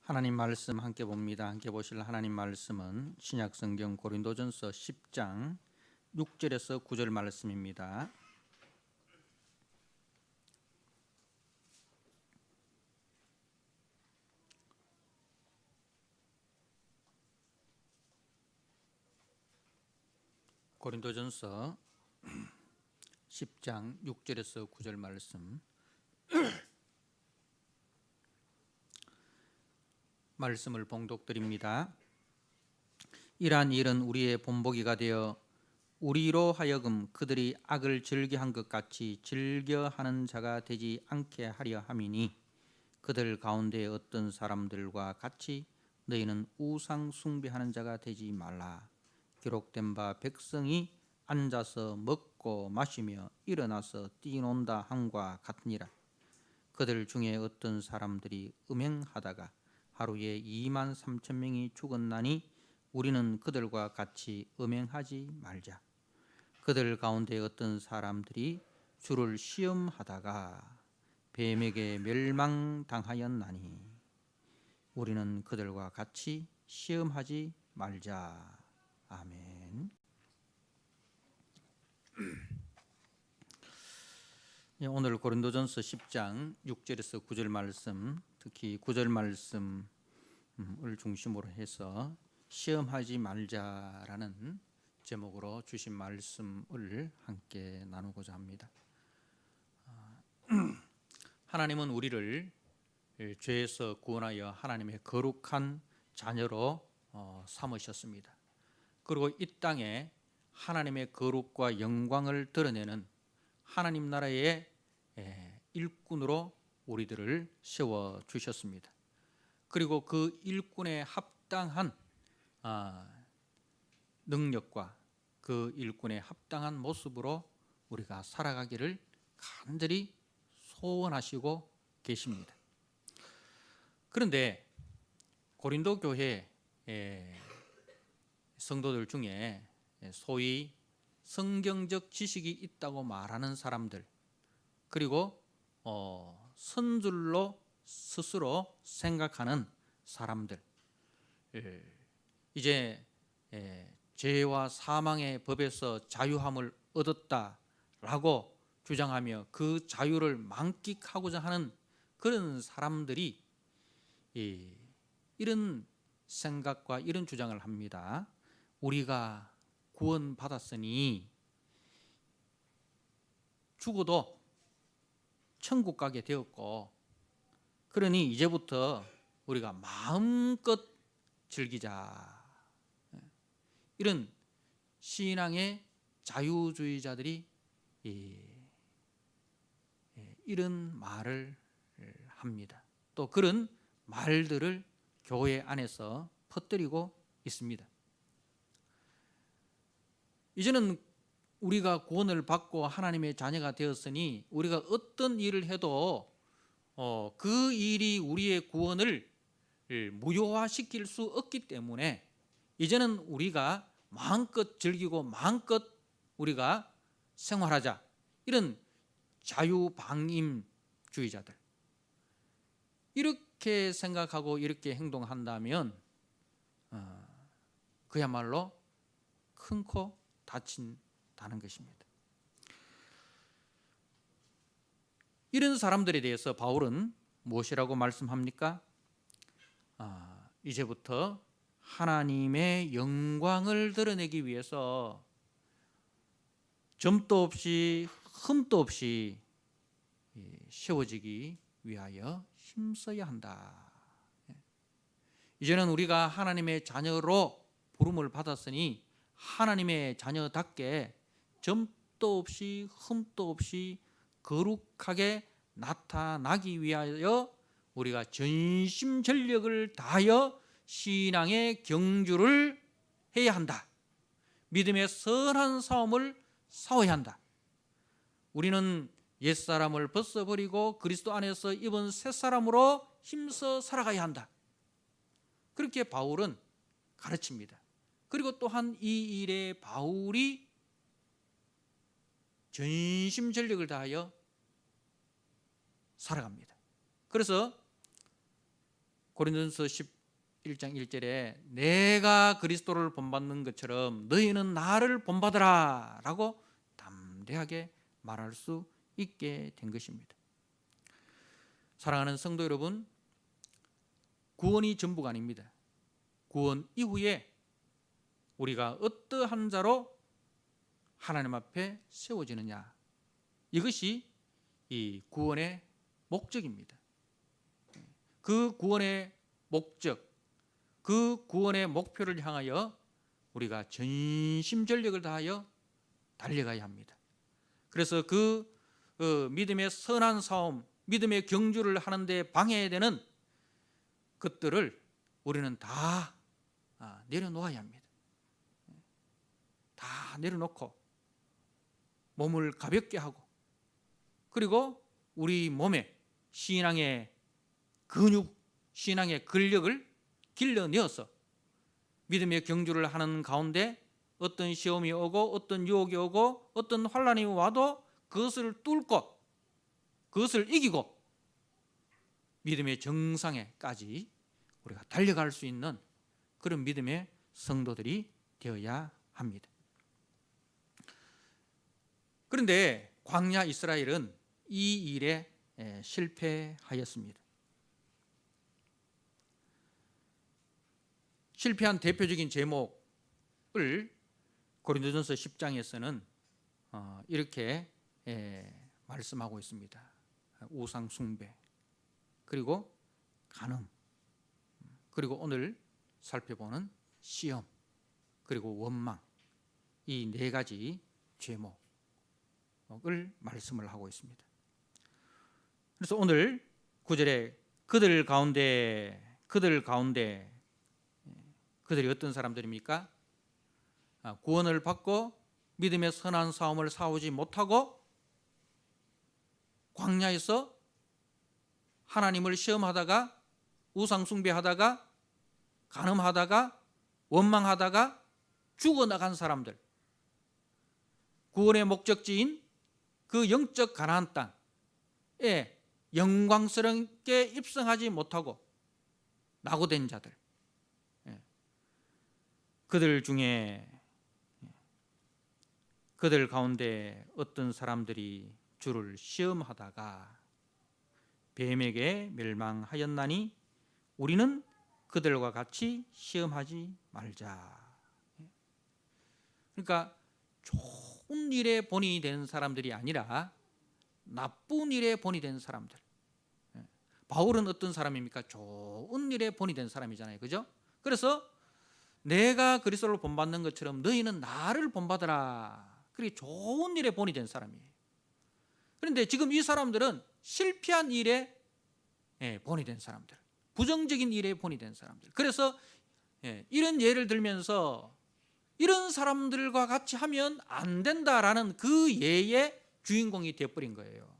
하나님 말씀 함께 봅니다. 함께 보실 하나님 말씀은 신약성경 고린도전서 10장 6절에서 9절 말씀입니다. 고린도전서 10장 6절에서 9절 말씀 말씀을 봉독드립니다. 이러한 일은 우리의 본보기가 되어 우리로 하여금 그들이 악을 즐겨한 것 같이 즐겨하는 자가 되지 않게 하려 함이니 그들 가운데 어떤 사람들과 같이 너희는 우상 숭배하는 자가 되지 말라. 기록된 바 백성이 앉아서 먹고 마시며 일어나서 뛰논다 함과 같으니라. 그들 중에 어떤 사람들이 음행하다가 하루에 2만 3천 명이 죽었나니 우리는 그들과 같이 음행하지 말자. 그들 가운데 어떤 사람들이 주를 시험하다가 뱀에게 멸망당하였나니 우리는 그들과 같이 시험하지 말자. 아멘. 오늘 고린도전서 10장 6절에서 9절 말씀, 특히 9절 말씀을 중심으로 해서 시험하지 말자라는 제목으로 주신 말씀을 함께 나누고자 합니다. 하나님은 우리를 죄에서 구원하여 하나님의 거룩한 자녀로 삼으셨습니다. 그리고 이 땅에 하나님의 거룩과 영광을 드러내는 하나님 나라의 일꾼으로 우리들을 세워주셨습니다. 그리고 그 일꾼에 합당한 능력과 그 일꾼에 합당한 모습으로 우리가 살아가기를 간절히 소원하시고 계십니다. 그런데 고린도 교회 성도들 중에 소위 성경적 지식이 있다고 말하는 사람들, 그리고 선줄로 스스로 생각하는 사람들, 이제 죄와 사망의 법에서 자유함을 얻었다라고 주장하며 그 자유를 만끽하고자 하는 그런 사람들이 이런 생각과 이런 주장을 합니다. 우리가 구원받았으니 죽어도 천국 가게 되었고, 그러니 이제부터 우리가 마음껏 즐기자. 이런 신앙의 자유주의자들이 이런 말을 합니다. 또 그런 말들을 교회 안에서 퍼뜨리고 있습니다. 이제는 우리가 구원을 받고 하나님의 자녀가 되었으니 우리가 어떤 일을 해도 그 일이 우리의 구원을 무효화시킬 수 없기 때문에 이제는 우리가 마음껏 즐기고 마음껏 우리가 생활하자. 이런 자유방임주의자들, 이렇게 생각하고 이렇게 행동한다면 그야말로 큰 코 다친다는 것입니다. 이런 사람들에 대해서 바울은 무엇이라고 말씀합니까? 이제부터 하나님의 영광을 드러내기 위해서 점도 없이 흠도 없이 세워지기 위하여 힘써야 한다. 이제는 우리가 하나님의 자녀로 부름을 받았으니 하나님의 자녀답게 점도 없이 흠도 없이 거룩하게 나타나기 위하여 우리가 전심전력을 다하여 신앙의 경주를 해야 한다. 믿음의 선한 싸움을 싸워야 한다. 우리는 옛사람을 벗어버리고 그리스도 안에서 입은 새사람으로 힘써 살아가야 한다. 그렇게 바울은 가르칩니다. 그리고 또한 이 일에 바울이 전심전력을 다하여 살아갑니다. 그래서 고린도전서 11장 1절에 내가 그리스도를 본받는 것처럼 너희는 나를 본받으라 라고 담대하게 말할 수 있게 된 것입니다. 사랑하는 성도 여러분, 구원이 전부가 아닙니다. 구원 이후에 우리가 어떠한 자로 하나님 앞에 세워지느냐, 이것이 이 구원의 목적입니다. 그 구원의 목적, 그 구원의 목표를 향하여 우리가 전심전력을 다하여 달려가야 합니다. 그래서 그 믿음의 선한 싸움, 믿음의 경주를 하는데 방해되는 것들을 우리는 다 내려놓아야 합니다. 다 내려놓고 몸을 가볍게 하고, 그리고 우리 몸에 신앙의 근육, 신앙의 근력을 길러내어서 믿음의 경주를 하는 가운데 어떤 시험이 오고 어떤 유혹이 오고 어떤 환난이 와도 그것을 뚫고 그것을 이기고 믿음의 정상에까지 우리가 달려갈 수 있는 그런 믿음의 성도들이 되어야 합니다. 그런데 광야 이스라엘은 이 일에 실패하였습니다. 실패한 대표적인 제목을 고린도전서 10장에서는 이렇게 말씀하고 있습니다. 우상 숭배, 그리고 간음, 그리고 오늘 살펴보는 시험, 그리고 원망, 이 네 가지 제목을 말씀을 하고 있습니다. 그래서 오늘 9절에 그들 가운데 그들이 어떤 사람들입니까? 구원을 받고 믿음의 선한 싸움을 싸우지 못하고 광야에서 하나님을 시험하다가 우상 숭배하다가 간음하다가 원망하다가 죽어나간 사람들, 구원의 목적지인 그 영적 가나안 땅에 영광스럽게 입성하지 못하고 낙오된 자들, 그들 가운데 어떤 사람들이 주를 시험하다가 뱀에게 멸망하였나니 우리는 그들과 같이 시험하지 말자. 그러니까 좋은 일에 본이 된 사람들이 아니라 나쁜 일에 본이 된 사람들. 바울은 어떤 사람입니까? 좋은 일에 본이 된 사람이잖아요, 그죠? 그래서 내가 그리스도를 본받는 것처럼 너희는 나를 본받으라. 그게 좋은 일에 본이 된 사람이에요. 그런데 지금 이 사람들은 실패한 일에 본이 된 사람들, 부정적인 일에 본이 된 사람들. 그래서 이런 예를 들면서 이런 사람들과 같이 하면 안 된다라는 그 예의 주인공이 되어버린 거예요.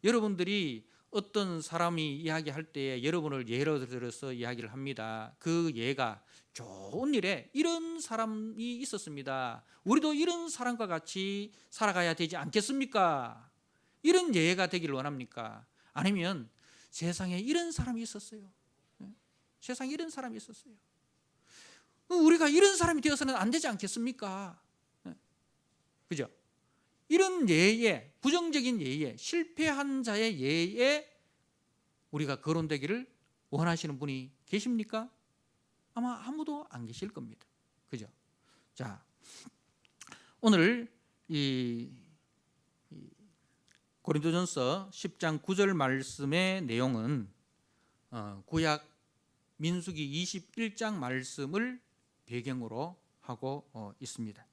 여러분들이 어떤 사람이 이야기할 때 여러분을 예로 들어서 이야기를 합니다. 그 예가 좋은 일에 이런 사람이 있었습니다. 우리도 이런 사람과 같이 살아가야 되지 않겠습니까? 이런 예가 되기를 원합니까? 아니면 세상에 이런 사람이 있었어요. 세상에 이런 사람이 있었어요. 우리가 이런 사람이 되어서는 안 되지 않겠습니까? 그죠? 이런 예에, 부정적인 예에, 실패한 자의 예에 우리가 거론되기를 원하시는 분이 계십니까? 아마 아무도 안 계실 겁니다. 그죠? 자, 오늘 이 고린도전서 10장 9절 말씀의 내용은 구약 민수기 21장 말씀을 배경으로 하고 있습니다.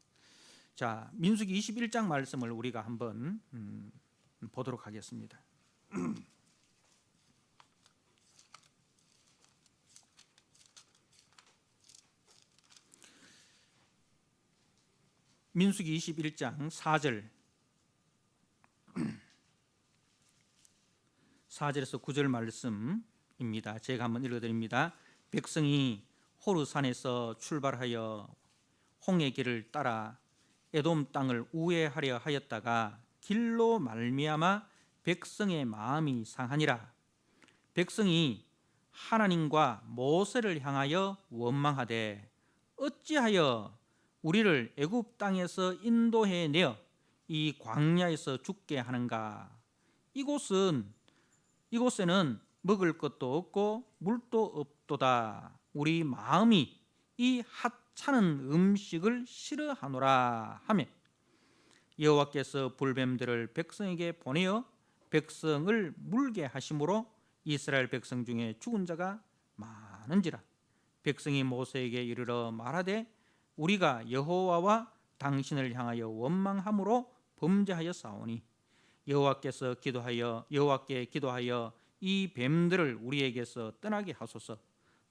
자, 민수기 21장 말씀을 우리가 한번 보도록 하겠습니다. 민수기 21장 4절에서 9절 말씀입니다. 제가 한번 읽어드립니다. 백성이 호르산에서 출발하여 홍해 길을 따라 에돔 땅을 우회하려 하였다가 길로 말미암아 백성의 마음이 상하니라. 백성이 하나님과 모세를 향하여 원망하되 어찌하여 우리를 애굽 땅에서 인도해 내어 이 광야에서 죽게 하는가? 이곳에는 먹을 것도 없고 물도 없도다. 우리 마음이 이 하찮은 음식을 싫어하노라 하며 여호와께서 불뱀들을 백성에게 보내어 백성을 물게 하심으로 이스라엘 백성 중에 죽은 자가 많은지라. 백성이 모세에게 이르러 말하되 우리가 여호와와 당신을 향하여 원망함으로 범죄하였사오니 여호와께 기도하여 이 뱀들을 우리에게서 떠나게 하소서.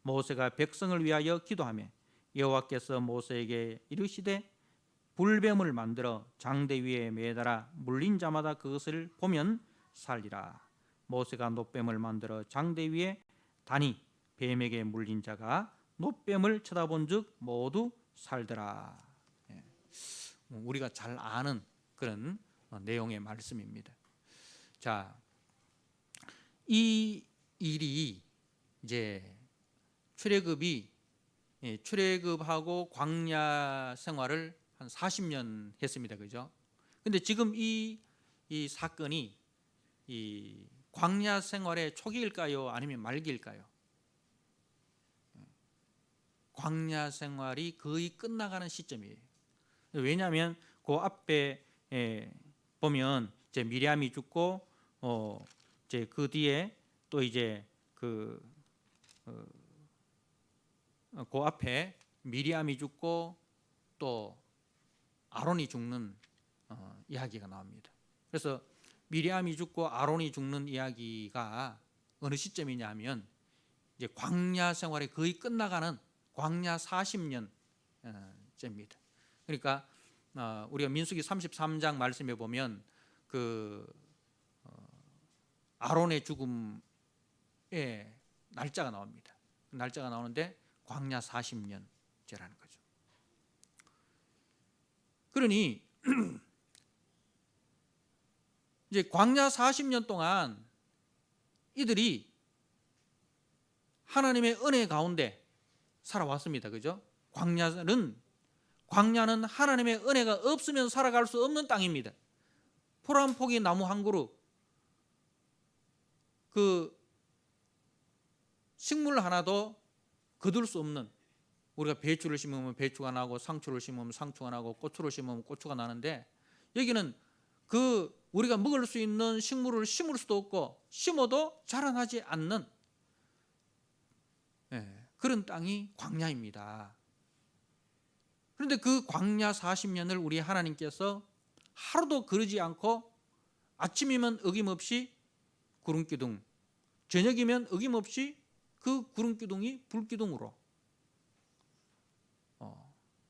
모세가 백성을 위하여 기도하며 여호와께서 모세에게 이르시되 불뱀을 만들어 장대 위에 매달아 물린 자마다 그것을 보면 살리라. 모세가 놋뱀을 만들어 장대 위에 다니 뱀에게 물린 자가 놋뱀을 쳐다본즉 모두 살더라. 우리가 잘 아는 그런 내용의 말씀입니다. 자, 이 일이 이제 출애굽하고 광야 생활을 한 40년 했습니다. 그죠? 근데 지금 이 사건이 이 광야 생활의 초기일까요? 아니면 말기일까요? 광야 생활이 거의 끝나가는 시점이에요. 왜냐하면 그 앞에 보면 이제 미리암이 죽고 이제 그 뒤에 또 이제 그 앞에 미리암이 죽고 또 아론이 죽는 이야기가 나옵니다. 그래서 미리암이 죽고 아론이 죽는 이야기가 어느 시점이냐면 이제 광야 생활이 거의 끝나가는 광야 40년째입니다. 그러니까 우리가 민수기 33장 말씀에 보면 그 아론의 죽음의 날짜가 나옵니다. 날짜가 나오는데 광야 40년째라는 거죠. 그러니 이제 광야 40년 동안 이들이 하나님의 은혜 가운데 살아왔습니다. 그죠? 광야는 하나님의 은혜가 없으면 살아갈 수 없는 땅입니다. 풀 한 포기 나무 한 그루, 그 식물 하나도 거둘 수 없는, 우리가 배추를 심으면 배추가 나고 상추를 심으면 상추가 나고 고추를 심으면 고추가 나는데 여기는 그 우리가 먹을 수 있는 식물을 심을 수도 없고 심어도 자라나지 않는 그런 땅이 광야입니다. 그런데 그 광야 40년을 우리 하나님께서 하루도 그러지 않고 아침이면 어김없이 구름기둥, 저녁이면 어김없이 그 구름기둥이 불기둥으로,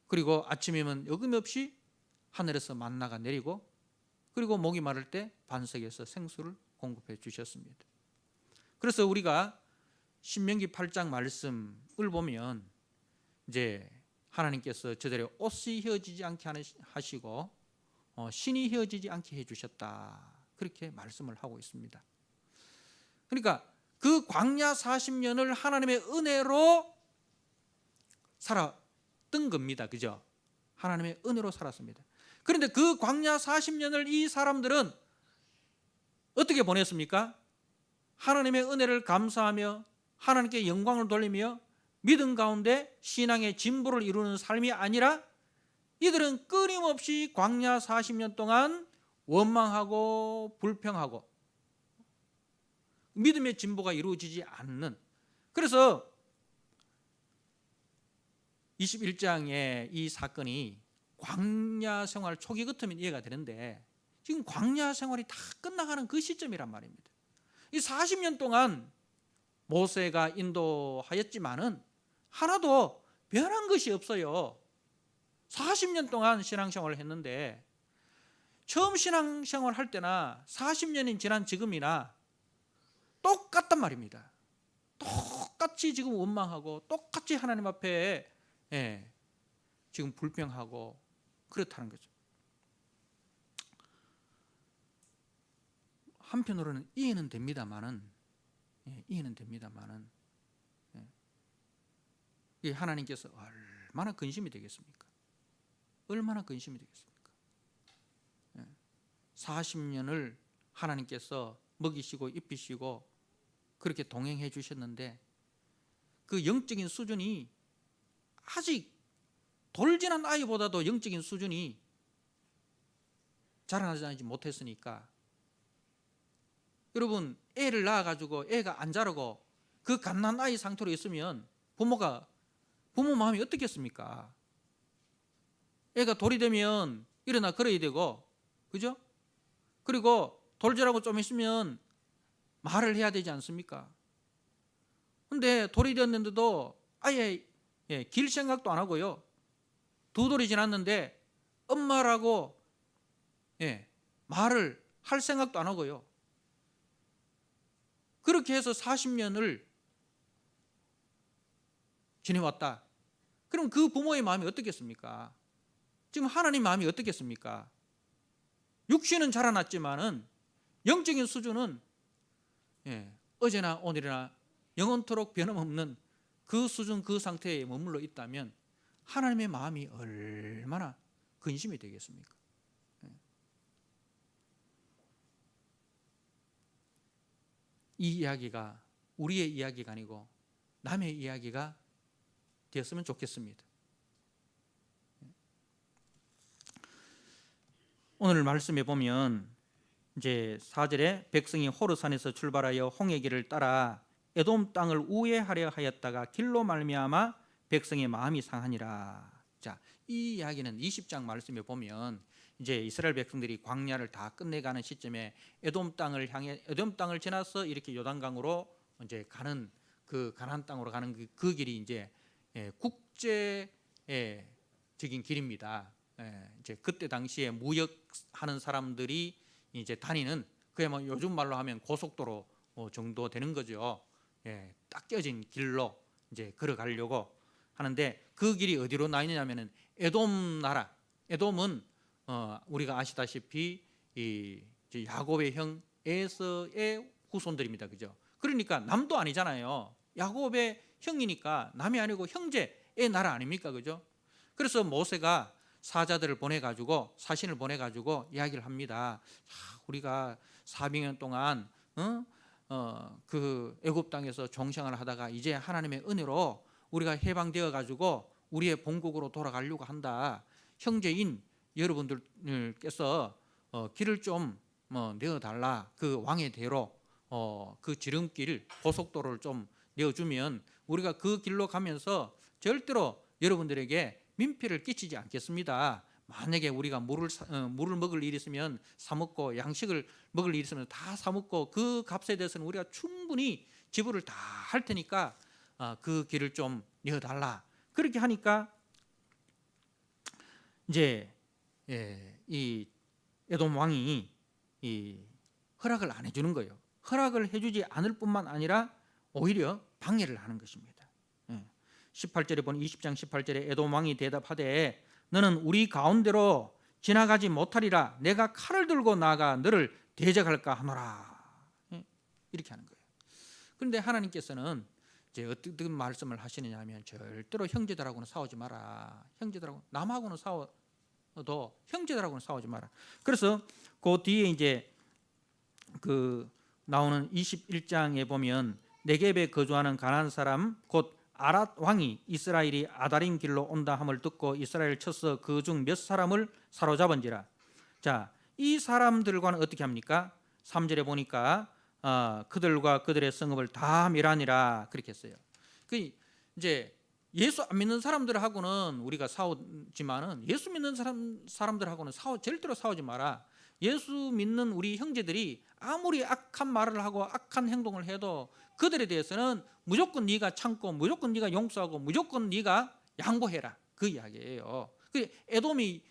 그리고 아침이면 어김없이 하늘에서 만나가 내리고, 그리고 목이 마를 때 반석에서 생수를 공급해 주셨습니다. 그래서 우리가 신명기 8장 말씀을 보면 이제 하나님께서 저들의 옷이 휘어지지 않게 하시고 신이 휘어지지 않게 해주셨다, 그렇게 말씀을 하고 있습니다. 그러니까 그 광야 40년을 하나님의 은혜로 살았던 겁니다. 그죠? 하나님의 은혜로 살았습니다. 그런데 그 광야 40년을 이 사람들은 어떻게 보냈습니까? 하나님의 은혜를 감사하며 하나님께 영광을 돌리며 믿음 가운데 신앙의 진보를 이루는 삶이 아니라 이들은 끊임없이 광야 40년 동안 원망하고 불평하고 믿음의 진보가 이루어지지 않는, 그래서 21장의 이 사건이 광야 생활 초기 같으면 이해가 되는데 지금 광야 생활이 다 끝나가는 그 시점이란 말입니다. 이 40년 동안 모세가 인도하였지만은 하나도 변한 것이 없어요. 40년 동안 신앙생활을 했는데 처음 신앙생활 할 때나 40년이 지난 지금이나 똑같단 말입니다. 똑같이 지금 원망하고 똑같이 하나님 앞에 지금 불평하고 그렇다는 거죠. 한편으로는 이해는 됩니다만은 이해는 됩니다만은 이 하나님께서 얼마나 근심이 되겠습니까? 얼마나 근심이 되겠습니까? 40년을 하나님께서 먹이시고 입히시고 그렇게 동행해 주셨는데 그 영적인 수준이 아직 돌진한 아이보다도 영적인 수준이 자라나지 못했으니까, 여러분 애를 낳아가지고 애가 안 자라고 그 갓난 아이 상태로 있으면 부모 마음이 어떻겠습니까? 애가 돌이 되면 일어나 걸어야 되고, 그죠? 그리고 돌자라고 좀 있으면 말을 해야 되지 않습니까? 근데 돌이 되었는데도 아예 길 생각도 안 하고요, 2돌이 지났는데 엄마라고 말을 할 생각도 안 하고요, 그렇게 해서 40년을 지내왔다. 그럼 그 부모의 마음이 어떻겠습니까? 지금 하나님 마음이 어떻겠습니까? 육신은 자라났지만은 영적인 수준은 어제나 오늘이나 영원토록 변함없는 그 수준, 그 상태에 머물러 있다면 하나님의 마음이 얼마나 근심이 되겠습니까? 이 이야기가 우리의 이야기가 아니고 남의 이야기가 되었으면 좋겠습니다. 오늘 말씀에 보면 이제 4절에 백성이 호르산에서 출발하여 홍해 길을 따라 에돔 땅을 우회하려 하였다가 길로 말미암아 백성의 마음이 상하니라. 자, 이 이야기는 20장 말씀에 보면 이제 이스라엘 백성들이 광야를 다 끝내가는 시점에 에돔 땅을 지나서 이렇게 요단강으로 이제 가는 그 가나안 땅으로 가는 그 길이 이제 국제적인 길입니다. 이제 그때 당시에 무역하는 사람들이 이제 다니는, 그야말로 요즘 말로 하면 고속도로 정도 되는 거죠. 딱 껴진 길로 이제 걸어가려고 하는데, 그 길이 어디로 나 있느냐면은 에돔 나라. 에돔은 우리가 아시다시피 이 야곱의 형 에서의 후손들입니다, 그죠? 그러니까 남도 아니잖아요. 야곱의 형이니까 남이 아니고 형제의 나라 아닙니까, 그죠? 그래서 모세가 사자들을 보내가지고, 사신을 보내가지고 이야기를 합니다. 우리가 400년 동안 그 애굽 땅에서 종생활을 하다가 이제 하나님의 은혜로 우리가 해방되어 가지고 우리의 본국으로 돌아가려고 한다. 형제인 여러분들께서 길을 좀 내어달라. 그 왕의 대로 그 지름길, 고속도로를 좀 내어주면 우리가 그 길로 가면서 절대로 여러분들에게 민폐를 끼치지 않겠습니다. 만약에 우리가 물을 먹을 일이 있으면 사 먹고, 양식을 먹을 일이 있으면 다 사 먹고, 그 값에 대해서는 우리가 충분히 지불을 다 할 테니까 그 길을 좀 내어달라. 그렇게 하니까 이제 이 에돔 왕이 이 허락을 안 해주는 거예요. 허락을 해주지 않을 뿐만 아니라 오히려 방해를 하는 것입니다. 18절에 보니 20장 18절에 에돔 왕이 대답하되 너는 우리 가운데로 지나가지 못하리라. 내가 칼을 들고 나가 너를 대적할까 하노라. 이렇게 하는 거예요. 그런데 하나님께서는 이제 어떤 말씀을 하시느냐 하면 절대로 형제들하고는 싸우지 마라. 형제들하고 남하고는 싸워도 형제들하고는 싸우지 마라. 그래서 그 뒤에 이제 그 나오는 21장에 보면 네겝에 거주하는 가나안 사람 곧 아랏 왕이 이스라엘이 아다림 길로 온다 함을 듣고 이스라엘 쳐서 그 중 몇 사람을 사로잡은지라. 자, 이 사람들과는 어떻게 합니까? 3절에 보니까 그들과 그들의 성읍을 다 멸하니라 그렇게 했어요. 그 이제 예수 안 믿는 사람들하고는 우리가 싸우지만은 예수 믿는 사람들하고는 절대로 싸우지 마라. 예수 믿는 우리 형제들이 아무리 악한 말을 하고 악한 행동을 해도 그들에 대해서는 무조건 네가 참고, 무조건 네가 용서하고, 무조건 네가 양보해라. 그 이야기예요. 그 에돔이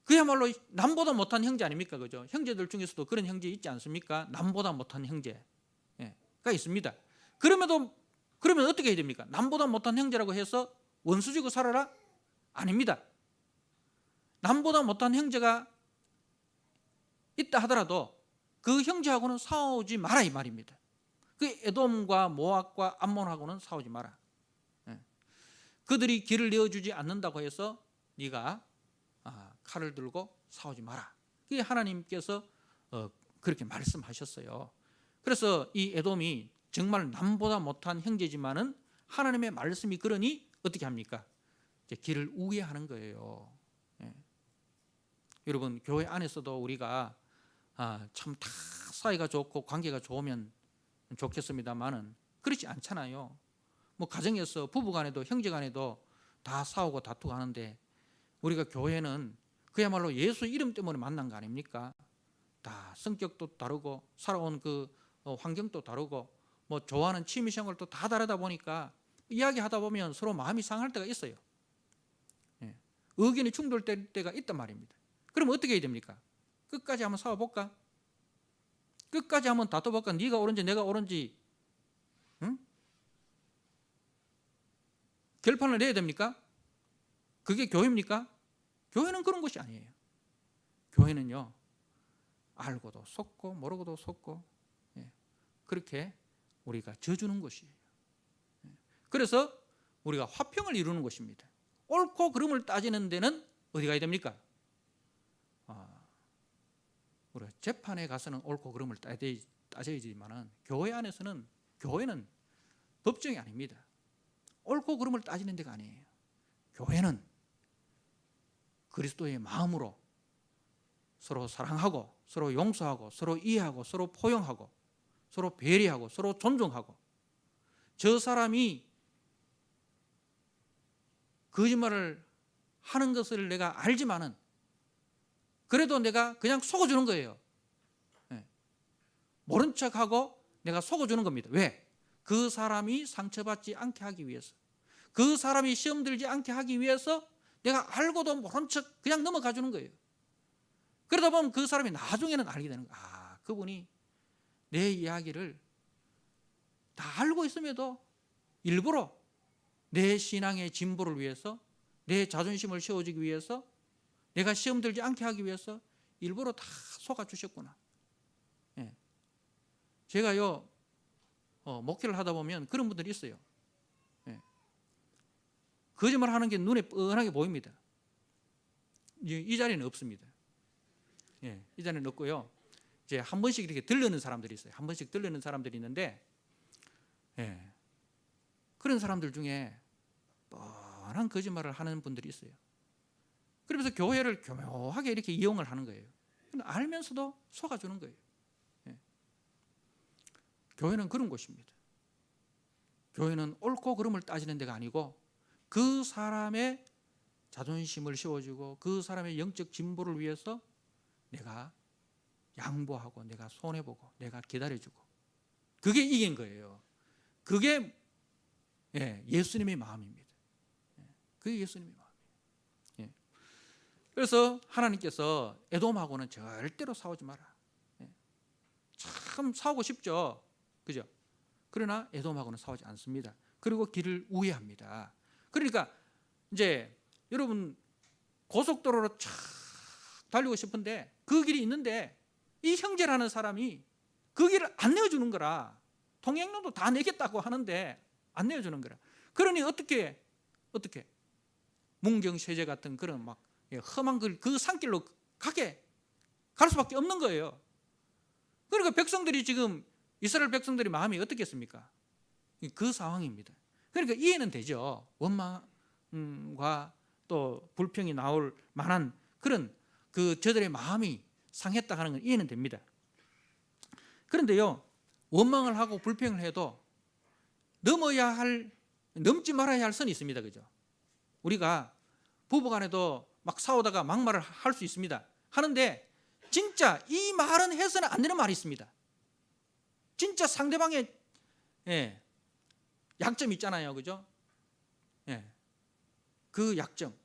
그야말로 남보다 못한 형제 아닙니까, 그죠? 형제들 중에서도 그런 형제 있지 않습니까? 남보다 못한 형제가 있습니다. 그러면 어떻게 해야 됩니까? 남보다 못한 형제라고 해서 원수 지고 살아라? 아닙니다. 남보다 못한 형제가 있다 하더라도 그 형제하고는 싸우지 마라 이 말입니다. 그 에돔과 모압과 암몬하고는 싸우지 마라. 그들이 길을 내어주지 않는다고 해서 네가 칼을 들고 싸우지 마라. 그게 하나님께서 그렇게 말씀하셨어요. 그래서 이 에돔이 정말 남보다 못한 형제지만은 하나님의 말씀이 그러니 어떻게 합니까? 이제 길을 우회하는 거예요. 여러분, 교회 안에서도 우리가 참 다 사이가 좋고 관계가 좋으면 좋겠습니다만은 그렇지 않잖아요. 뭐 가정에서 부부간에도 형제간에도 다 싸우고 다투고 하는데 우리가 교회는 그야말로 예수 이름 때문에 만난 거 아닙니까? 다 성격도 다르고 살아온 그 환경도 다르고 뭐 좋아하는 취미생활도 다 다르다 보니까 이야기하다 보면 서로 마음이 상할 때가 있어요. 의견이 충돌될 때가 있단 말입니다. 그럼 어떻게 해야 됩니까? 끝까지 한번 싸워볼까? 끝까지 한번 다퉈볼까? 네가 옳은지 내가 옳은지 결판을 내야 됩니까? 그게 교회입니까? 교회는 그런 것이 아니에요. 교회는요, 알고도 속고 모르고도 속고 그렇게 우리가 져주는 것이에요. 그래서 우리가 화평을 이루는 것입니다. 옳고 그름을 따지는 데는 어디 가야 됩니까? 우리가 재판에 가서는 옳고 그름을 따져야지만은 교회 안에서는 교회는 법정이 아닙니다. 옳고 그름을 따지는 데가 아니에요. 교회는 그리스도의 마음으로 서로 사랑하고 서로 용서하고 서로 이해하고 서로 포용하고 서로 배려하고 서로 존중하고 저 사람이 거짓말을 하는 것을 내가 알지만은 그래도 내가 그냥 속아주는 거예요. 모른 척하고 내가 속아주는 겁니다. 왜? 그 사람이 상처받지 않게 하기 위해서, 그 사람이 시험 들지 않게 하기 위해서 내가 알고도 모른 척 그냥 넘어가 주는 거예요. 그러다 보면 그 사람이 나중에는 알게 되는 거예요. 그분이 내 이야기를 다 알고 있음에도 일부러 내 신앙의 진보를 위해서, 내 자존심을 세워주기 위해서, 내가 시험 들지 않게 하기 위해서 일부러 다 속아주셨구나. 제가요 목회를 하다 보면 그런 분들이 있어요. 거짓말 하는 게 눈에 뻔하게 보입니다. 이 자리는 없습니다. 이 자리는 없고요. 이제 한 번씩 이렇게 들르는 사람들이 있어요. 한 번씩 들르는 사람들이 있는데 그런 사람들 중에 뻔한 거짓말을 하는 분들이 있어요. 그러면서 교회를 교묘하게 이렇게 이용을 하는 거예요. 알면서도 속아주는 거예요. 교회는 그런 곳입니다. 교회는 옳고 그름을 따지는 데가 아니고 그 사람의 자존심을 세워주고 그 사람의 영적 진보를 위해서 내가 양보하고 내가 손해보고 내가 기다려주고 그게 이긴 거예요. 그게 예수님의 마음입니다. 그게 예수님의 마음이에요. 그래서 하나님께서 에돔하고는 절대로 싸우지 마라. 참 싸우고 싶죠. 그죠? 그러나 에돔하고는 싸우지 않습니다. 그리고 길을 우회합니다. 그러니까 이제 여러분 고속도로로 쫙 달리고 싶은데 그 길이 있는데 이 형제라는 사람이 그 길을 안 내어주는 거라. 통행료도 다 내겠다고 하는데 안 내어주는 거라. 그러니 어떻게 문경세제 같은 그런 막 험한 그 산길로 갈 수밖에 없는 거예요. 그러니까 백성들이 지금 이스라엘 백성들의 마음이 어떻겠습니까? 그 상황입니다. 그러니까 이해는 되죠. 원망과 또 불평이 나올 만한 그런 저들의 마음이 상했다 하는 건 이해는 됩니다. 그런데요, 원망을 하고 불평을 해도 넘지 말아야 할 선이 있습니다. 그죠? 우리가 부부간에도 막 싸우다가 막말을 할 수 있습니다. 하는데 진짜 이 말은 해서는 안 되는 말이 있습니다. 진짜 상대방의 약점이 있잖아요. 그죠? 그 약점,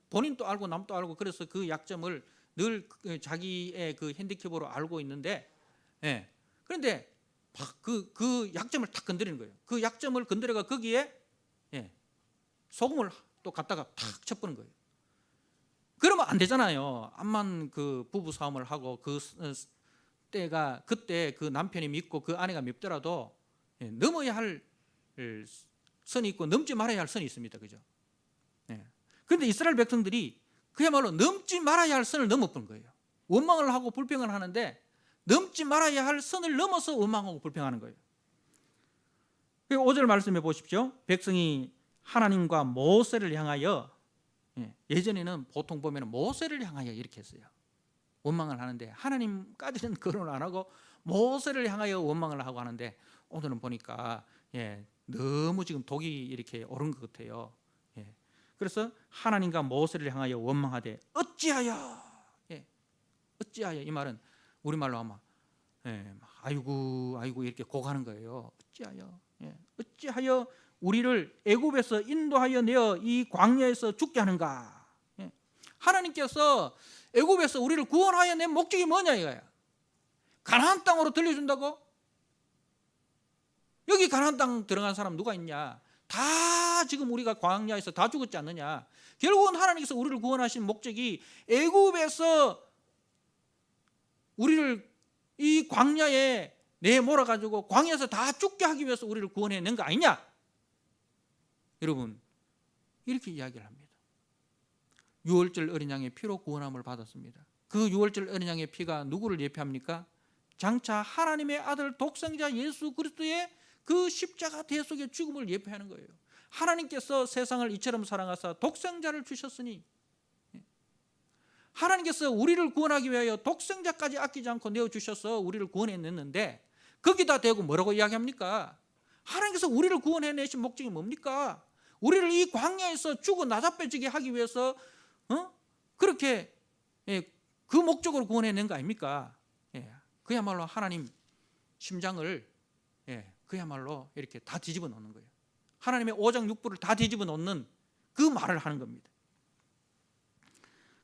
본인도 알고 남도 알고 그래서 그 약점을 늘 자기의 그 핸디캡으로 알고 있는데 그런데 그 약점을 탁 건드리는 거예요. 그 약점을 건드려가 거기에 소금을 또 갖다가 탁 쳐보는 거예요. 그러면 안 되잖아요. 암만 그 부부 싸움을 하고 그 그때 그 남편이 밉고 그 아내가 밉더라도 넘어야 할 선이 있고 넘지 말아야 할 선이 있습니다. 그죠? 그런데 이스라엘 백성들이 그야말로 넘지 말아야 할 선을 넘어본 거예요. 원망을 하고 불평을 하는데 넘지 말아야 할 선을 넘어서 원망하고 불평하는 거예요. 5절 말씀해 보십시오. 백성이 하나님과 모세를 향하여, 예전에는 보통 보면 모세를 향하여 이렇게 했어요. 원망을 하는데 하나님까지는 거론을 안 하고 모세를 향하여 원망을 하고 하는데, 오늘은 보니까 너무 지금 독이 이렇게 오른 것 같아요. 그래서 하나님과 모세를 향하여 원망하되 어찌하여, 어찌하여, 이 말은 우리말로 하면 아이고 이렇게 고가는 거예요. 어찌하여 우리를 애굽에서 인도하여 내어 이 광야에서 죽게 하는가. 하나님께서 애굽에서 우리를 구원하여 낸 목적이 뭐냐 이거야. 가나안 땅으로 들려준다고? 여기 가나안 땅 들어간 사람 누가 있냐? 다 지금 우리가 광야에서 다 죽었지 않느냐? 결국은 하나님께서 우리를 구원하신 목적이 애굽에서 우리를 이 광야에 내몰아가지고 광야에서 다 죽게 하기 위해서 우리를 구원해낸 거 아니냐? 여러분, 이렇게 이야기를 합니다. 유월절 어린 양의 피로 구원함을 받았습니다. 그 유월절 어린 양의 피가 누구를 예표합니까? 장차 하나님의 아들 독생자 예수 그리스도의 그 십자가 대속의 죽음을 예표하는 거예요. 하나님께서 세상을 이처럼 사랑하사 독생자를 주셨으니, 하나님께서 우리를 구원하기 위하여 독생자까지 아끼지 않고 내어주셔서 우리를 구원해냈는데, 거기다 대고 뭐라고 이야기합니까? 하나님께서 우리를 구원해내신 목적이 뭡니까? 우리를 이 광야에서 죽어 나자빼지게 하기 위해서 그렇게 그 목적으로 구원해낸 거 아닙니까? 그야말로 하나님 심장을 그야말로 이렇게 다 뒤집어 놓는 거예요. 하나님의 오장육부를 다 뒤집어 놓는 그 말을 하는 겁니다.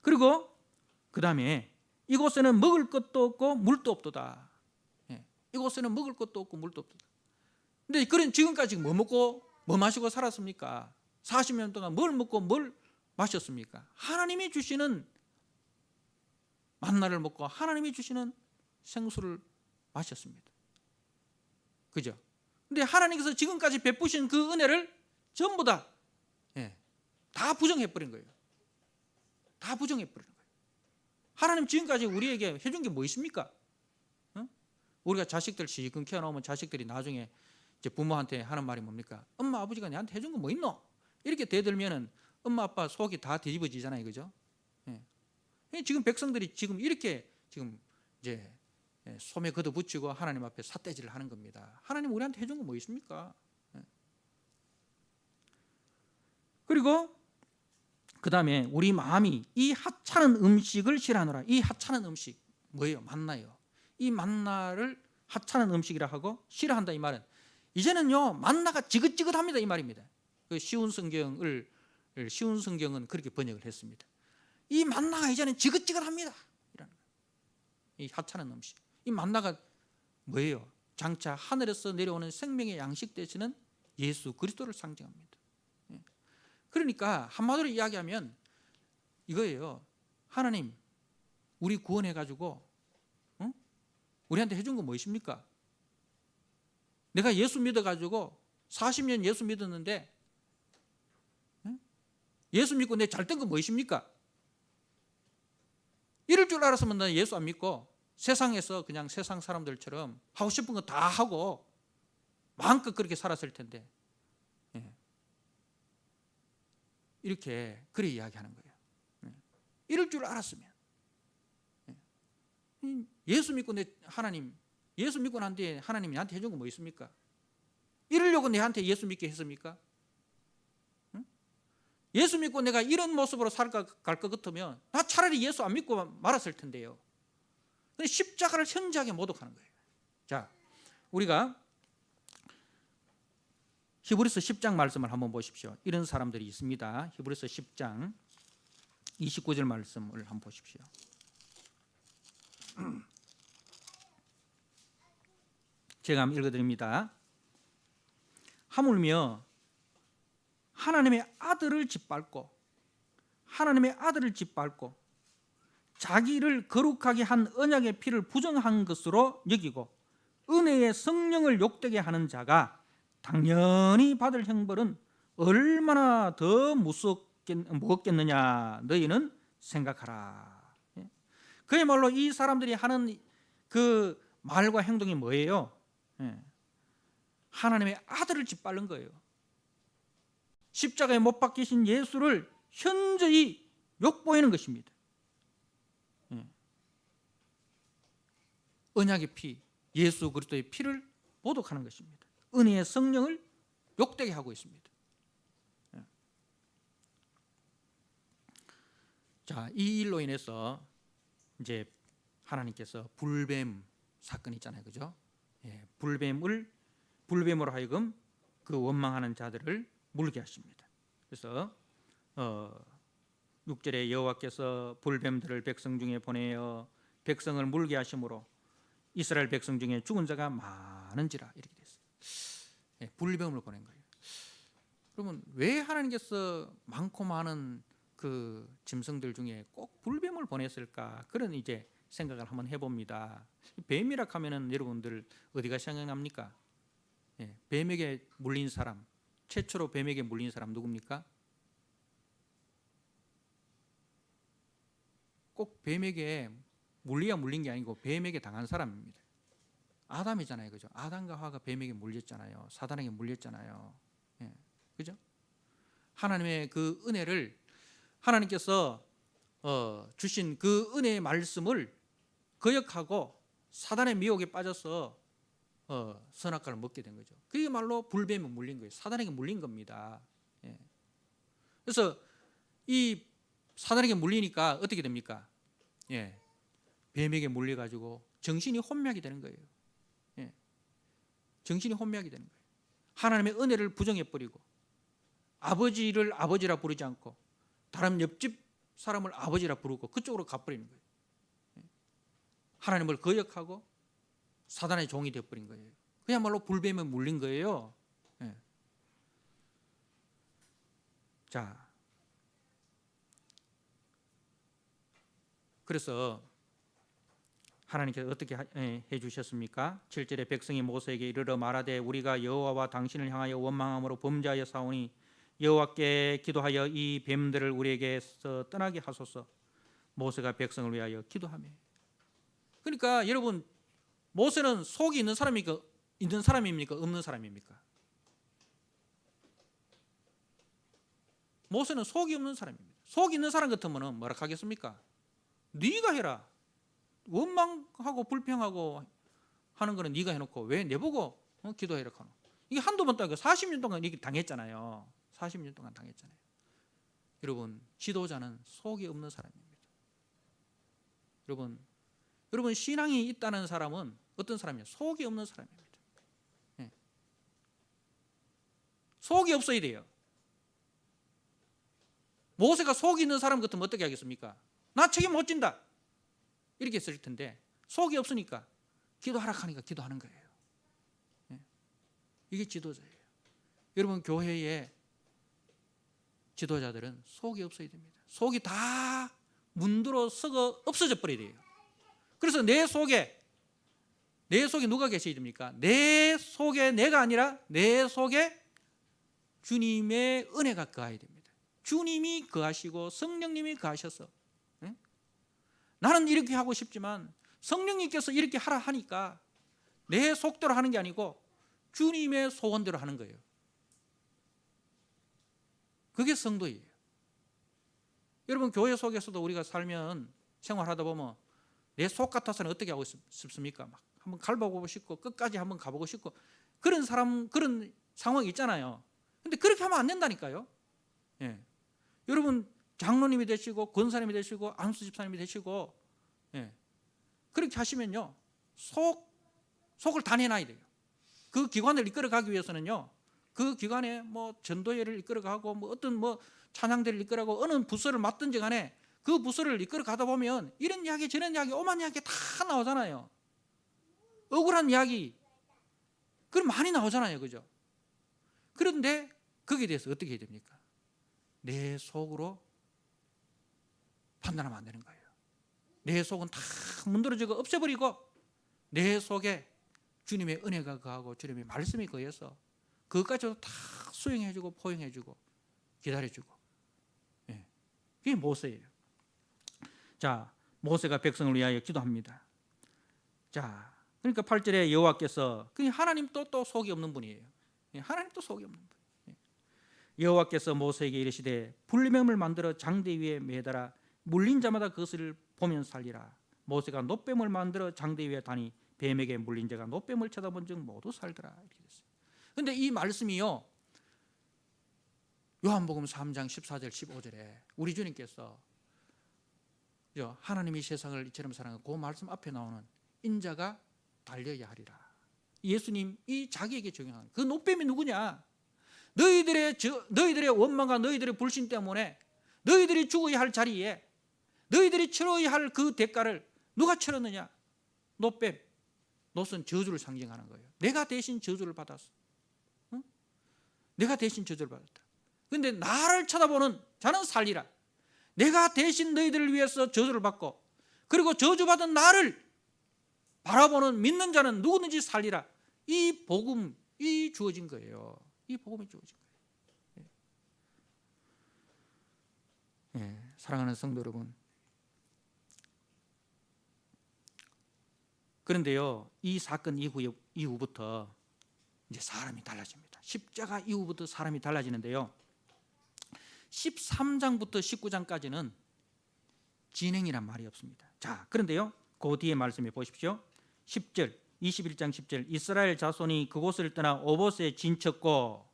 그리고 그 다음에 이곳에는 먹을 것도 없고 물도 없도다. 이곳에는 먹을 것도 없고 물도 없도다. 근데 그런 지금까지 뭐 먹고 뭐 마시고 살았습니까? 40년 동안 뭘 먹고 뭘 마셨습니까? 하나님이 주시는 만나를 먹고 하나님이 주시는 생수를 마셨습니다. 그죠? 근데 하나님께서 지금까지 베푸신 그 은혜를 전부 다 부정해버린 거예요. 다 부정해버리는 거예요. 하나님 지금까지 우리에게 해준 게 뭐 있습니까? 우리가 자식들 지금 키워놓으면 자식들이 나중에 이제 부모한테 하는 말이 뭡니까? 엄마 아버지가 내한테 해준 거 뭐 있노? 이렇게 대들면은 엄마 아빠 속이 다 뒤집어지잖아요. 그죠? 지금 백성들이 지금 이렇게 지금 이제 소매 걷어붙이고 하나님 앞에 삿대질을 하는 겁니다. 하나님 우리한테 해준 거 뭐 있습니까? 그리고 그 다음에 우리 마음이 이 하찮은 음식을 싫어하노라. 이 하찮은 음식 뭐예요? 만나요. 이 만나를 하찮은 음식이라 하고 싫어한다 이 말은, 이제는요 만나가 지긋지긋합니다 이 말입니다. 그 쉬운 성경은 그렇게 번역을 했습니다. 이 만나가 이제는 지긋지긋합니다. 이라는 거예요. 이 하찮은 음식. 이 만나가 뭐예요? 장차 하늘에서 내려오는 생명의 양식 되시는 예수 그리스도를 상징합니다. 그러니까 한마디로 이야기하면 이거예요. 하나님 우리 구원해가지고 우리한테 해준 거 무엇입니까? 내가 예수 믿어가지고 40년 예수 믿었는데 예수 믿고 내 잘된 거 무엇입니까? 이럴 줄 알았으면 나는 예수 안 믿고 세상에서 그냥 세상 사람들처럼 하고 싶은 거 다 하고 마음껏 그렇게 살았을 텐데, 이렇게 그래 이야기하는 거예요. 이럴 줄 알았으면 예수 믿고 예수 믿고 난 뒤에 하나님이 나한테 해준 거 뭐 있습니까? 이러려고 내한테 예수 믿게 했습니까? 예수 믿고 내가 이런 모습으로 갈 것 같으면 나 차라리 예수 안 믿고 말았을 텐데요. 근데 십자가를 현저하게 모독하는 거예요. 자, 우리가 히브리서 10장 말씀을 한번 보십시오. 이런 사람들이 있습니다. 히브리서 10장 29절 말씀을 한번 보십시오. 제가 한번 읽어드립니다. 하물며 하나님의 아들을 짓밟고 자기를 거룩하게 한 언약의 피를 부정한 것으로 여기고 은혜의 성령을 욕되게 하는 자가 당연히 받을 형벌은 얼마나 더 무겁겠느냐 너희는 생각하라. 그야말로 이 사람들이 하는 그 말과 행동이 뭐예요? 하나님의 아들을 짓밟는 거예요. 십자가에 못 박히신 예수를 현저히 욕보이는 것입니다. 언약의 피, 예수 그리스도의 피를 모독하는 것입니다. 은혜의 성령을 욕되게 하고 있습니다. 자, 이 일로 인해서 이제 하나님께서 불뱀 사건 있잖아요, 그죠? 불뱀으로 하여금 그 원망하는 자들을 물게 하십니다. 그래서 6절에 여호와께서 불뱀들을 백성 중에 보내어 백성을 물게 하심으로 이스라엘 백성 중에 죽은 자가 많은지라 이렇게 됐어요. 불뱀을 보낸 거예요. 그러면 왜 하나님께서 많고 많은 그 짐승들 중에 꼭 불뱀을 보냈을까? 그런 이제 생각을 한번 해봅니다. 뱀이라 하면은 여러분들 어디가 생각납니까? 뱀에게 물린 사람, 최초로 뱀에게 물린 사람 누굽니까? 꼭 뱀에게 물린 게 아니고 뱀에게 당한 사람입니다. 아담이잖아요, 그죠? 아담과 하와가 뱀에게 물렸잖아요. 사단에게 물렸잖아요. 그죠? 하나님의 그 은혜를 하나님께서 주신 그 은혜의 말씀을 거역하고 사단의 미혹에 빠져서 선악과를 먹게 된 거죠. 그게 말로 불뱀에 물린 거예요. 사단에게 물린 겁니다. 그래서 이 사단에게 물리니까 어떻게 됩니까? 뱀에게 물려가지고 정신이 혼미하게 되는 거예요. 정신이 혼미하게 되는 거예요. 하나님의 은혜를 부정해버리고 아버지를 아버지라 부르지 않고 다른 옆집 사람을 아버지라 부르고 그쪽으로 가버리는 거예요. 하나님을 거역하고 사단의 종이 되어버린 거예요. 그야말로 불뱀에 물린 거예요. 자, 그래서 하나님께서 어떻게 해주셨습니까? 7절에 백성이 모세에게 이르러 말하되 우리가 여호와와 당신을 향하여 원망함으로 범죄하여 사오니 여호와께 기도하여 이 뱀들을 우리에게서 떠나게 하소서. 모세가 백성을 위하여 기도하며. 그러니까 여러분, 모세는 속이 있는 사람입니까? 없는 사람입니까? 모세는 속이 없는 사람입니다. 속이 있는 사람 같으면 뭐라 하겠습니까? 네가 해라. 원망하고 불평하고 하는 거는 네가 해놓고 왜 내보고 기도해라 하노? 이게 한두 번 따고 40년 동안 이게 당했잖아요. 40년 동안 당했잖아요. 여러분, 지도자는 속이 없는 사람입니다. 여러분 신앙이 있다는 사람은 어떤 사람이에요? 속이 없는 사람입니다. 속이 없어야 돼요. 모세가 속이 있는 사람 같으면 어떻게 하겠습니까? 나 책임 못 진다 이렇게 했을 텐데 속이 없으니까 기도하라 하니까 기도하는 거예요. 이게 지도자예요. 여러분, 교회의 지도자들은 속이 없어야 됩니다. 속이 다 문드러 썩어 없어져 버려야 돼요. 그래서 내 속에 누가 계셔야 됩니까? 내 속에 내가 아니라 내 속에 주님의 은혜가 거해야 됩니다. 주님이 거하시고 성령님이 거하셔서 나는 이렇게 하고 싶지만 성령님께서 이렇게 하라 하니까 내 속대로 하는 게 아니고 주님의 소원대로 하는 거예요. 그게 성도예요. 여러분, 교회 속에서도 우리가 살면 생활하다 보면 내 속 같아서는 어떻게 하고 싶습니까? 막 한번 갈아보고 싶고 끝까지 한번 가보고 싶고 그런 상황이 있잖아요. 근데 그렇게 하면 안 된다니까요. 여러분, 장로님이 되시고 권사님이 되시고 안수 집사님이 되시고 그렇게 하시면요 속을 다 내놔야 돼요. 그 기관을 이끌어가기 위해서는요 그 기관에 뭐 전도회를 이끌어가고 뭐 어떤 뭐 찬양대를 이끌어가고 어느 부서를 맡든지 간에 그 부서를 이끌어가다 보면 이런 이야기 저런 이야기 오만 이야기 다 나오잖아요. 억울한 이야기 그럼 많이 나오잖아요, 그죠? 그런데 거기에 대해서 어떻게 해야 됩니까? 내 속으로 판단하면 안 되는 거예요. 내 속은 다 문드러지고 없애버리고 내 속에 주님의 은혜가 거하고 주님의 말씀이 거해서 그것까지도 다 수용해주고 포용해주고 기다려주고. 예. 그게 모세예요. 자, 모세가 백성을 위하여 기도합니다. 자, 그러니까 8절에 여호와께서, 하나님 또 속이 없는 분이에요. 하나님 또 속이 없는 분. 여호와께서 모세에게 이르시되 불뱀을 만들어 장대 위에 매달아 물린 자마다 그것을 보면 살리라. 모세가 놋뱀을 만들어 장대 위에 다니 뱀에게 물린 자가 놋뱀을 쳐다본즉 모두 살더라. 이렇게 됐어요. 그런데 이 말씀이요, 요한복음 3장 14절 15절에 우리 주님께서 하나님이 세상을 이처럼 사랑하고 그 말씀 앞에 나오는 인자가 달려야 하리라. 예수님이 자기에게 적용하는 그 놋뱀이 누구냐? 너희들의 원망과 너희들의 불신 때문에 너희들이 죽어야 할 자리에 너희들이 치러야 할 그 대가를 누가 치렀느냐? 놋뱀. 놋은 저주를 상징하는 거예요. 내가 대신 저주를 받았어. 응? 내가 대신 저주를 받았다. 그런데 나를 쳐다보는 자는 살리라. 내가 대신 너희들을 위해서 저주를 받고 그리고 저주받은 나를 바라보는 믿는 자는 누구든지 살리라. 이 복음이 주어진 거예요. 이 복음이 주어진 거예요. 예, 사랑하는 성도 여러분, 그런데요, 이 사건 이후부터 이제 사람이 달라집니다. 십자가 이후부터 사람이 달라지는데요, 13장부터 19장까지는 진행이란 말이 없습니다. 자, 그런데요, 그 뒤에 말씀해 보십시오. 10절, 21장 10절, 이스라엘 자손이 그곳을 떠나 오봇에 진쳤고,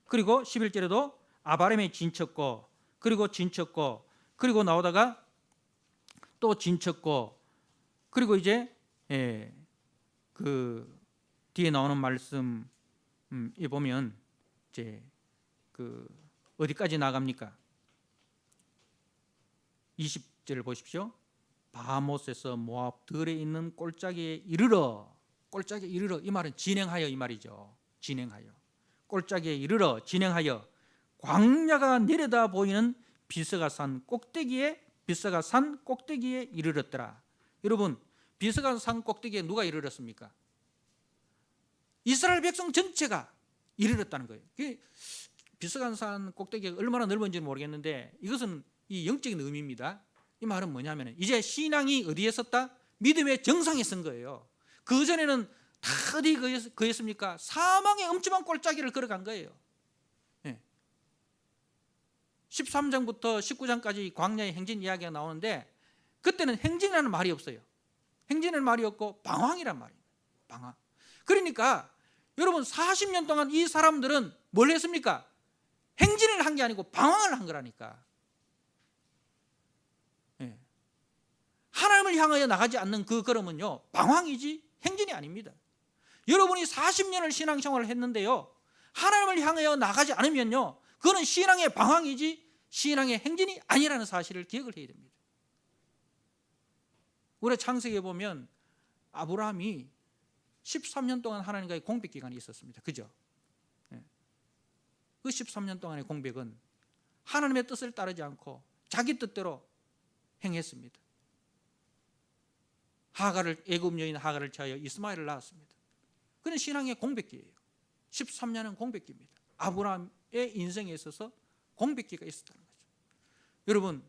그리고 11절에도 아바렘에 진쳤고, 그리고 나오다가 또 진쳤고, 그리고 이제 그 뒤에 나오는 말씀에 보면 이제 그 어디까지 나갑니까? 20절을 보십시오. 바못에서 모압 들에 있는 꼴짝이에 이르러. 꼴짝이에 이르러, 이 말은 진행하여 이 말이죠. 진행하여. 꼴짝이에 이르러 진행하여 광야가 내려다 보이는 비스가 산 꼭대기에 이르렀더라. 여러분, 비스가 산 꼭대기에 누가 이르렀습니까? 이스라엘 백성 전체가 이르렀다는 거예요. 비스가 산 꼭대기가 얼마나 넓은지는 모르겠는데 이것은 이 영적인 의미입니다. 이 말은 뭐냐면 이제 신앙이 어디에 섰다? 믿음의 정상에 선 거예요. 그전에는 다 어디 거였습니까? 사망의 엄청난 꼴짜기를 걸어간 거예요. 13장부터 19장까지 광야의 행진 이야기가 나오는데 그때는 행진이라는 말이 없어요. 행진이라는 말이 없고 방황이란 말이에요. 방황. 그러니까 여러분 40년 동안 이 사람들은 뭘 했습니까? 행진을 한 게 아니고 방황을 한 거라니까. 하나님을 향하여 나가지 않는 그 걸음은요, 방황이지 행진이 아닙니다. 여러분이 40년을 신앙생활을 했는데요, 하나님을 향하여 나가지 않으면요, 그거는 신앙의 방황이지 신앙의 행진이 아니라는 사실을 기억을 해야 됩니다. 우리 창세기에 보면 아브라함이 13년 동안 하나님과의 공백 기간이 있었습니다. 그죠? 그 13년 동안의 공백은 하나님의 뜻을 따르지 않고 자기 뜻대로 행했습니다. 애굽 여인 하갈을 취하여 이스마엘을 낳았습니다. 그는 신앙의 공백기예요. 13년은 공백기입니다. 아브라함의 인생에 있어서 공백기가 있었다는 거죠. 여러분,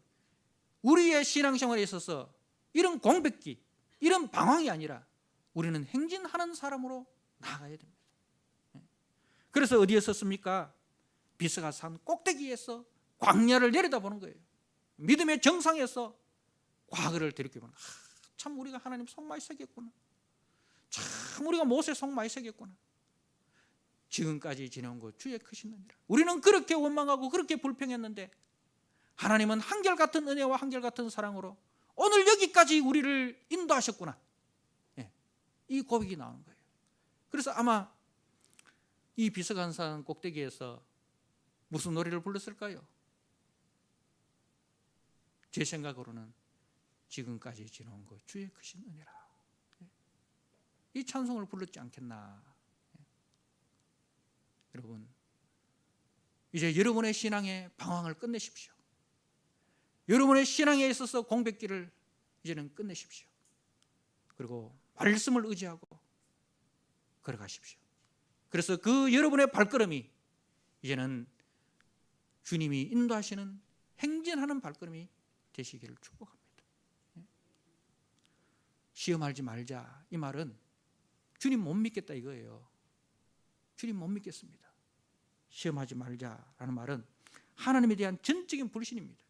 우리의 신앙생활에 있어서 이런 공백기, 이런 방황이 아니라 우리는 행진하는 사람으로 나아가야 됩니다. 그래서 어디에 섰습니까? 비스가 산 꼭대기에서 광야를 내려다보는 거예요. 믿음의 정상에서 과거를 들이켜보는, 참 우리가 하나님 속 많이 새겼구나. 참 우리가 모세 속 많이 새겼구나. 지금까지 지내온 것 주의 크신 은혜라. 우리는 그렇게 원망하고 그렇게 불평했는데 하나님은 한결같은 은혜와 한결같은 사랑으로 오늘 여기까지 우리를 인도하셨구나. 이 고백이 나오는 거예요. 그래서 아마 이 비스가 산 꼭대기에서 무슨 노래를 불렀을까요? 제 생각으로는 지금까지 지내온 것 주의 크신 은혜라. 이 찬송을 불렀지 않겠나. 여러분, 이제 여러분의 신앙의 방황을 끝내십시오. 여러분의 신앙에 있어서 공백기를 이제는 끝내십시오. 그리고 말씀을 의지하고 걸어가십시오. 그래서 그 여러분의 발걸음이 이제는 주님이 인도하시는 행진하는 발걸음이 되시기를 축복합니다. 시험하지 말자, 이 말은 주님 못 믿겠다 이거예요. 주님 못 믿겠습니다. 시험하지 말자라는 말은 하나님에 대한 전적인 불신입니다.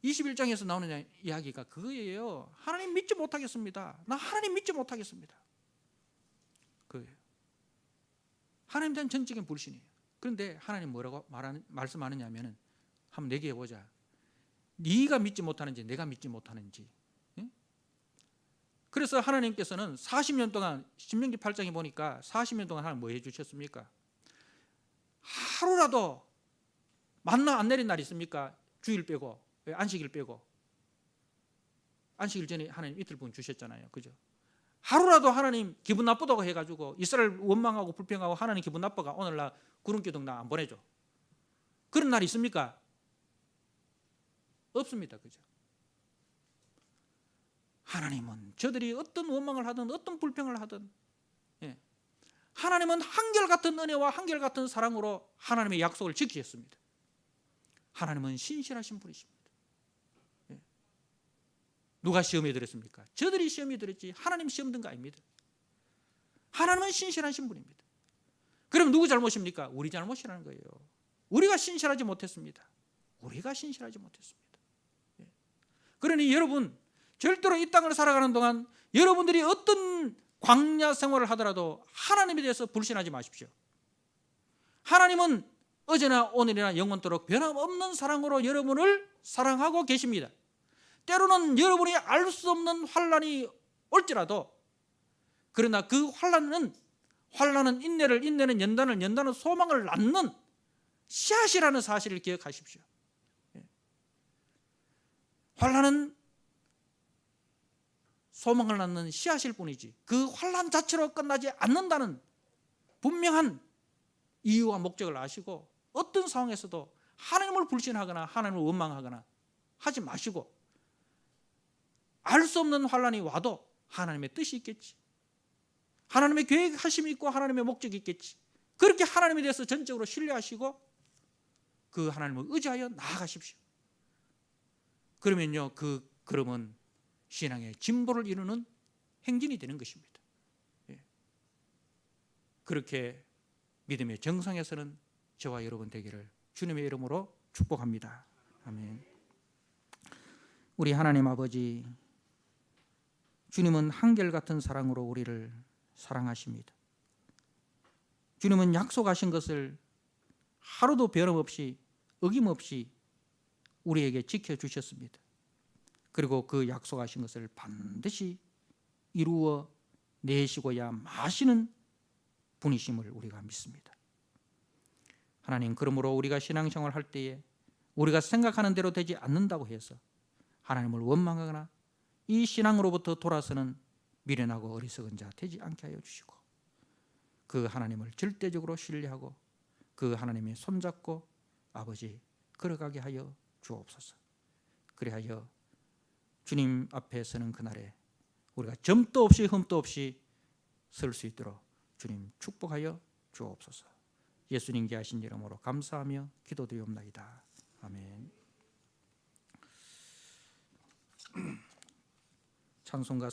21장에서 나오는 이야기가 그거예요. 하나님 믿지 못하겠습니다. 나 하나님 믿지 못하겠습니다. 그거예요. 하나님에 대한 전적인 불신이에요. 그런데 하나님 뭐라고 말씀하느냐 하면은 한번 내기해 보자. 네가 믿지 못하는지 내가 믿지 못하는지. 응? 그래서 하나님께서는 40년 동안 신명기 8장에 보니까 40년 동안 하나님 뭐 해주셨습니까? 하루라도 만나 안 내린 날 있습니까? 주일 빼고 안식일 빼고. 안식일 전에 하나님 이틀 분 주셨잖아요. 그죠? 하루라도 하나님 기분 나쁘다고 해가지고 이스라엘 원망하고 불평하고 하나님 기분 나빠가 오늘날 구름기둥 나 안 보내줘. 그런 날 있습니까? 없습니다. 그죠? 하나님은 저들이 어떤 원망을 하든 어떤 불평을 하든 하나님은 한결같은 은혜와 한결같은 사랑으로 하나님의 약속을 지키셨습니다. 하나님은 신실하신 분이십니다. 누가 시험에 들었습니까? 저들이 시험에 들었지 하나님 시험 든 거 아닙니다. 하나님은 신실하신 분입니다. 그럼 누구 잘못입니까? 우리 잘못이라는 거예요. 우리가 신실하지 못했습니다. 우리가 신실하지 못했습니다. 그러니 여러분 절대로 이 땅을 살아가는 동안 여러분들이 어떤 광야 생활을 하더라도 하나님에 대해서 불신하지 마십시오. 하나님은 어제나 오늘이나 영원토록 변함없는 사랑으로 여러분을 사랑하고 계십니다. 때로는 여러분이 알 수 없는 환난이 올지라도 그러나 그 환난은 인내를, 인내는 연단을, 연단은 소망을 낳는 씨앗이라는 사실을 기억하십시오. 환난은 소망을 낳는 씨앗일 뿐이지 그 환난 자체로 끝나지 않는다는 분명한 이유와 목적을 아시고 어떤 상황에서도 하나님을 불신하거나 하나님을 원망하거나 하지 마시고 알 수 없는 환난이 와도 하나님의 뜻이 있겠지. 하나님의 계획하심이 있고 하나님의 목적이 있겠지. 그렇게 하나님에 대해서 전적으로 신뢰하시고 그 하나님을 의지하여 나아가십시오. 그러면요, 그러면 신앙의 진보를 이루는 행진이 되는 것입니다. 그렇게 믿음의 정상에서는 저와 여러분 되기를 주님의 이름으로 축복합니다. 아멘. 우리 하나님 아버지, 주님은 한결같은 사랑으로 우리를 사랑하십니다. 주님은 약속하신 것을 하루도 변함없이 어김없이 우리에게 지켜주셨습니다. 그리고 그 약속하신 것을 반드시 이루어 내시고야 마시는 분이심을 우리가 믿습니다. 하나님, 그러므로 우리가 신앙생활 할 때에 우리가 생각하는 대로 되지 않는다고 해서 하나님을 원망하거나 이 신앙으로부터 돌아서는 미련하고 어리석은 자 되지 않게 하여 주시고 그 하나님을 절대적으로 신뢰하고 그 하나님의 손잡고 아버지 걸어가게 하여 주옵소서. 그리하여 주님 앞에 서는 그날에 우리가 점도 없이 흠도 없이 설 수 있도록 주님 축복하여 주옵소서. 예수님께 하신 이름으로 감사하며 기도드리옵나이다. 아멘. 찬송가